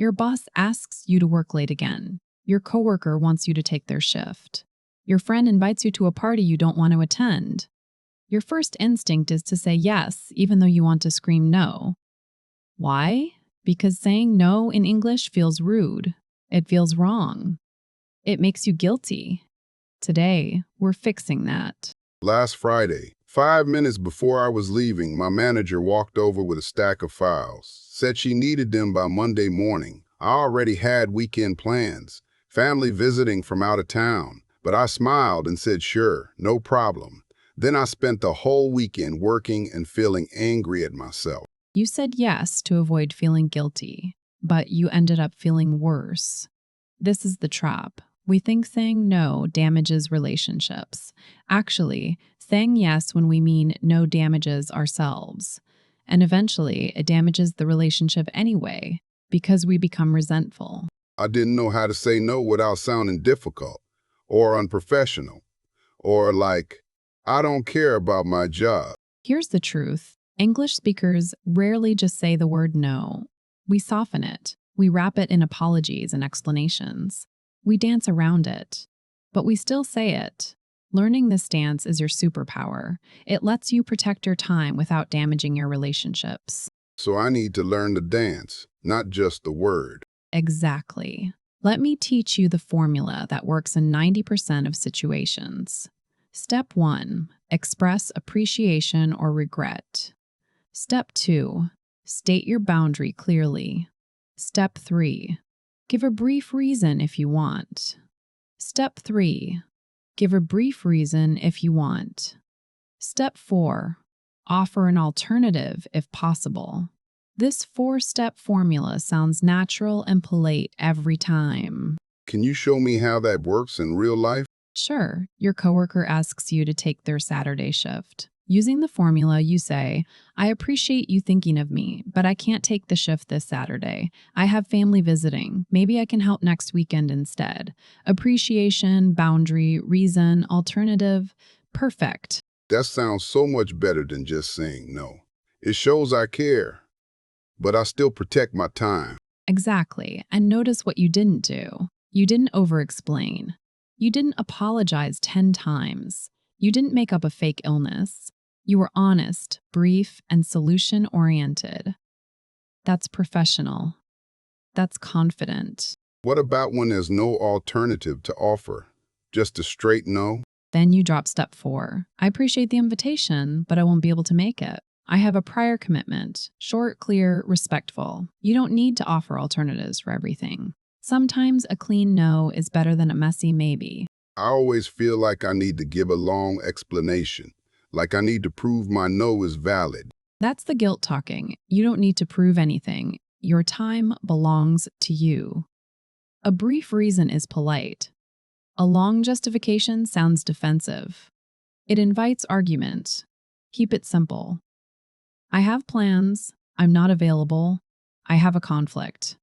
Your boss asks you to work late again. Your coworker wants you to take their shift. Your friend invites you to a party you don't want to attend. Your first instinct is to say yes, even though you want to scream no. Why? Because saying no in English feels rude. It feels wrong. It makes you guilty. Today, we're fixing that. Last Friday, 5 minutes before I was leaving, my manager walked over with a stack of files, said she needed them by Monday morning. I already had weekend plans, family visiting from out of town, but I smiled and said, sure, no problem. Then I spent the whole weekend working and feeling angry at myself. You said yes to avoid feeling guilty, but you ended up feeling worse. This is the trap. We think saying no damages relationships. Actually, saying yes when we mean no damages ourselves. And eventually, it damages the relationship anyway, because we become resentful. I didn't know how to say no without sounding difficult or unprofessional or like, I don't care about my job. Here's the truth. English speakers rarely just say the word no. We soften it. We wrap it in apologies and explanations. We dance around it, but we still say it. Learning this dance is your superpower. It lets you protect your time without damaging your relationships. So I need to learn the dance, not just the word. Exactly. Let me teach you the formula that works in 90% of situations. Step 1. Express appreciation or regret. Step 2. State your boundary clearly. Step 3. Give a brief reason if you want. Step 3. Give a brief reason if you want. Step 4. Offer an alternative if possible. This 4-step formula sounds natural and polite every time. Can you show me how that works in real life? Sure, your coworker asks you to take their Saturday shift. Using the formula, you say, I appreciate you thinking of me, but I can't take the shift this Saturday. I have family visiting. Maybe I can help next weekend instead. Appreciation, boundary, reason, alternative. Perfect. That sounds so much better than just saying no. It shows I care, but I still protect my time. Exactly. And notice what you didn't do. You didn't over-explain. You didn't apologize 10 times. You didn't make up a fake illness. You were honest, brief, and solution-oriented. That's professional. That's confident. What about when there's no alternative to offer? Just a straight no? Then you drop step 4. I appreciate the invitation, but I won't be able to make it. I have a prior commitment. Short, clear, respectful. You don't need to offer alternatives for everything. Sometimes a clean no is better than a messy maybe. I always feel like I need to give a long explanation, like I need to prove my no is valid. That's the guilt talking. You don't need to prove anything. Your time belongs to you. A brief reason is polite. A long justification sounds defensive. It invites argument. Keep it simple. I have plans. I'm not available. I have a conflict.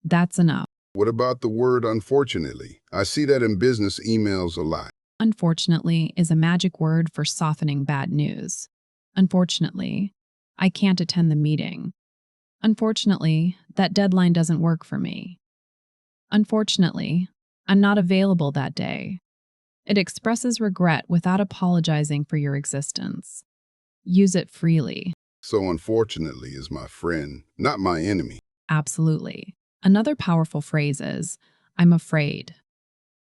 That's enough. What about the word unfortunately? I see that in business emails a lot. Unfortunately is a magic word for softening bad news. Unfortunately, I can't attend the meeting. Unfortunately, that deadline doesn't work for me. Unfortunately, I'm not available that day. It expresses regret without apologizing for your existence. Use it freely. So unfortunately is my friend, not my enemy. Absolutely. Another powerful phrase is, I'm afraid.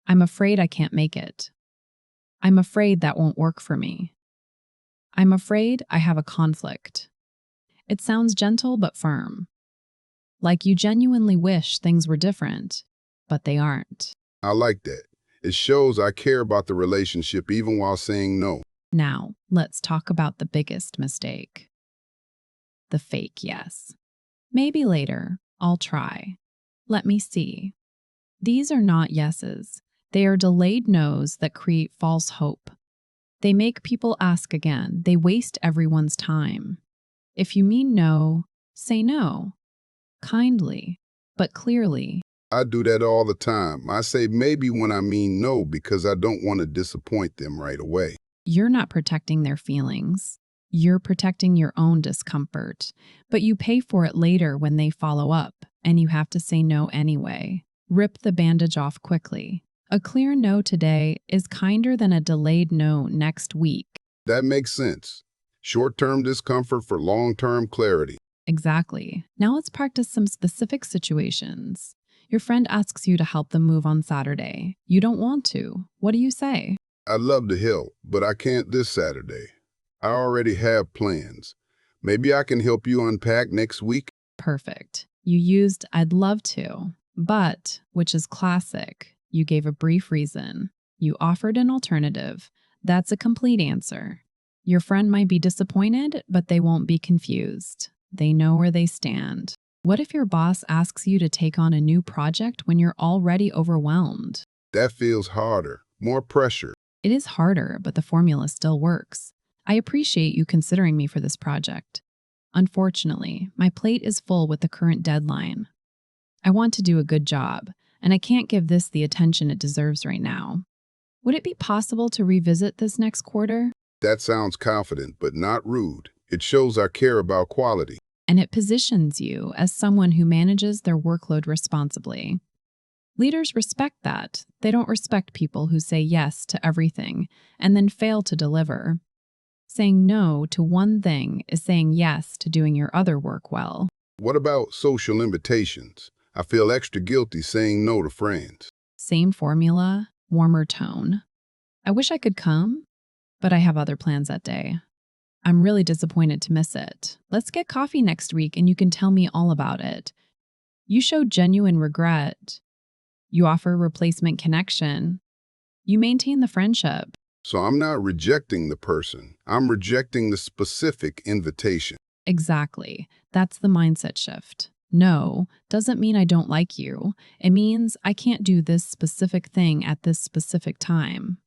I'm afraid I can't make it. I'm afraid that won't work for me. I'm afraid I have a conflict. It sounds gentle but firm. Like you genuinely wish things were different, but they aren't. I like that. It shows I care about the relationship even while saying no. Now, let's talk about the biggest mistake. The fake yes. Maybe later, I'll try. Let me see. These are not yeses. They are delayed no's that create false hope. They make people ask again. They waste everyone's time. If you mean no, say no. Kindly, but clearly. I do that all the time. I say maybe when I mean no because I don't want to disappoint them right away. You're not protecting their feelings. You're protecting your own discomfort. But you pay for it later when they follow up. and you have to say no anyway. Rip the bandage off quickly. A clear no today is kinder than a delayed no next week. That makes sense. Short-term discomfort for long-term clarity. Exactly. Now let's practice some specific situations. Your friend asks you to help them move on Saturday. You don't want to. What do you say? I'd love to help, but I can't this Saturday. I already have plans. Maybe I can help you unpack next week. Perfect. You used "I'd love to," but, which is classic. You gave a brief reason. You offered an alternative. That's a complete answer. Your friend might be disappointed, but they won't be confused. They know where they stand. What if your boss asks you to take on a new project when you're already overwhelmed? That feels harder, more pressure. It is harder, but the formula still works. I appreciate you considering me for this project. Unfortunately, my plate is full with the current deadline. I want to do a good job, and I can't give this the attention it deserves right now. Would it be possible to revisit this next quarter? That sounds confident, but not rude. It shows I care about quality. And it positions you as someone who manages their workload responsibly. Leaders respect that. They don't respect people who say yes to everything and then fail to deliver. Saying no to one thing is saying yes to doing your other work well. What about social invitations? I feel extra guilty saying no to friends. Same formula, warmer tone. I wish I could come, but I have other plans that day. I'm really disappointed to miss it. Let's get coffee next week and you can tell me all about it. You show genuine regret. You offer replacement connection. You maintain the friendship. So I'm not rejecting the person. I'm rejecting the specific invitation. Exactly. That's the mindset shift. No doesn't mean I don't like you. It means I can't do this specific thing at this specific time.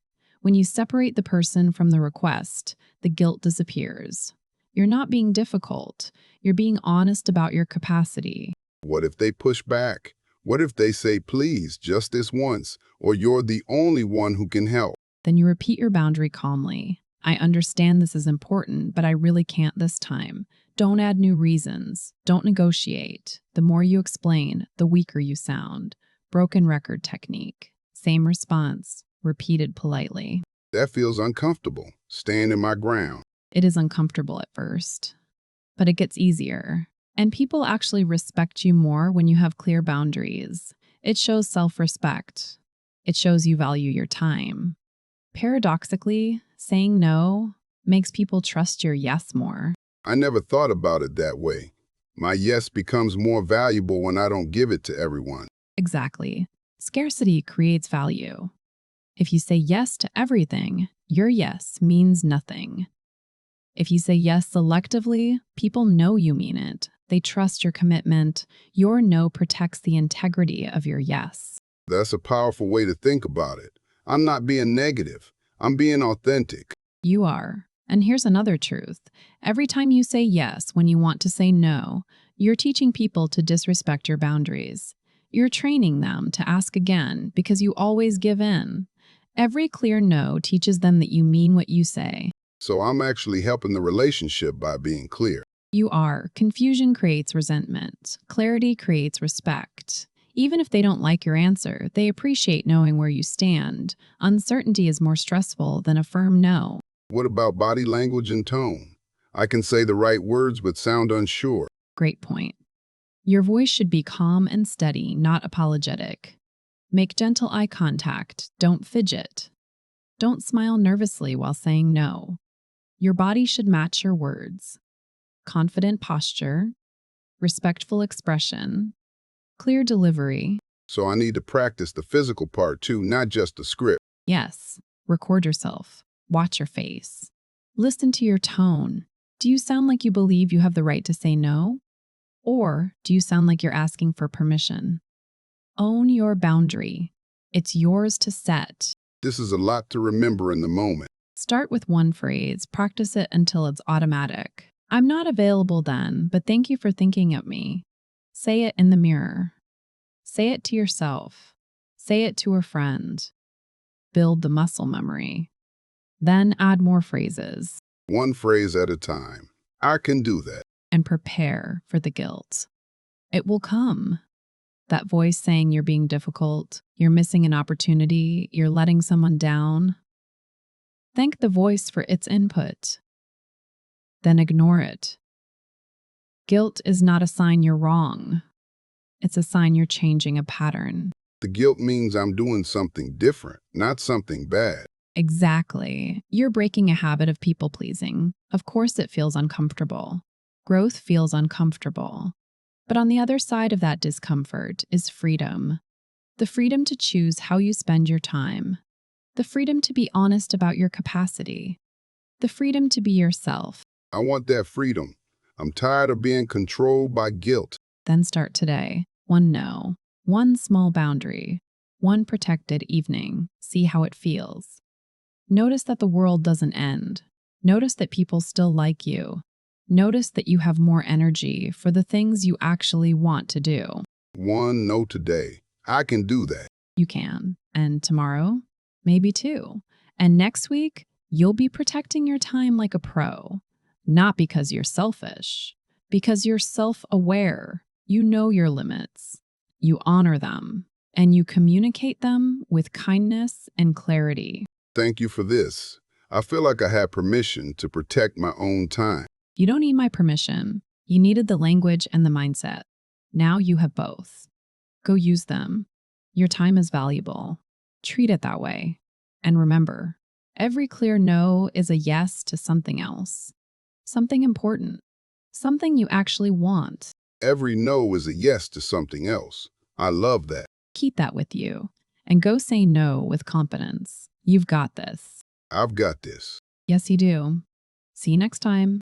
When you separate the person from the request, the guilt disappears. You're not being difficult. You're being honest about your capacity. What if they push back? What if they say, please, just this once, or you're the only one who can help? Then you repeat your boundary calmly. I understand this is important, but I really can't this time. Don't add new reasons. Don't negotiate. The more you explain, the weaker you sound. Broken record technique. Same response, repeated politely. That feels uncomfortable, standing my ground. It is uncomfortable at first, but it gets easier. And people actually respect you more when you have clear boundaries. It shows self-respect. It shows you value your time. Paradoxically, saying no makes people trust your yes more. I never thought about it that way. My yes becomes more valuable when I don't give it to everyone. Exactly. Scarcity creates value. If you say yes to everything, your yes means nothing. If you say yes selectively, people know you mean it. They trust your commitment. Your no protects the integrity of your yes. That's a powerful way to think about it. I'm not being negative. I'm being authentic. You are. And here's another truth. Every time you say yes when you want to say no, you're teaching people to disrespect your boundaries. You're training them to ask again because you always give in. Every clear no teaches them that you mean what you say. So I'm actually helping the relationship by being clear. You are. Confusion creates resentment. Clarity creates respect. Even if they don't like your answer, they appreciate knowing where you stand. Uncertainty is more stressful than a firm no. What about body language and tone? I can say the right words but sound unsure. Great point. Your voice should be calm and steady, not apologetic. Make gentle eye contact. Don't fidget. Don't smile nervously while saying no. Your body should match your words. Confident posture, respectful expression, clear delivery. So I need to practice the physical part too, not just the script. Yes, record yourself. Watch your face. Listen to your tone. Do you sound like you believe you have the right to say no? Or do you sound like you're asking for permission? Own your boundary. It's yours to set. This is a lot to remember in the moment. Start with one phrase. Practice it until it's automatic. I'm not available then, but thank you for thinking of me. Say it in the mirror. Say it to yourself. Say it to a friend. Build the muscle memory. Then add more phrases. One phrase at a time. I can do that. And prepare for the guilt. It will come. That voice saying you're being difficult, you're missing an opportunity, you're letting someone down. Thank the voice for its input. Then ignore it. Guilt is not a sign you're wrong. It's a sign you're changing a pattern. The guilt means I'm doing something different, not something bad. Exactly. You're breaking a habit of people-pleasing. Of course it feels uncomfortable. Growth feels uncomfortable. But on the other side of that discomfort is freedom. The freedom to choose how you spend your time. The freedom to be honest about your capacity. The freedom to be yourself. I want that freedom. I'm tired of being controlled by guilt. Then start today. One no. One small boundary. One protected evening. See how it feels. Notice that the world doesn't end. Notice that people still like you. Notice that you have more energy for the things you actually want to do. One no today. I can do that. You can. And tomorrow, maybe two. And next week, you'll be protecting your time like a pro. Not because you're selfish, because you're self-aware. You know your limits. You honor them. And you communicate them with kindness and clarity. Thank you for this. I feel like I had permission to protect my own time. You don't need my permission. You needed the language and the mindset. Now you have both. Go use them. Your time is valuable. Treat it that way. And remember, every clear no is a yes to something else. Something important. Something you actually want. Every no is a yes to something else. I love that. Keep that with you. And go say no with confidence. You've got this. I've got this. Yes, you do. See you next time.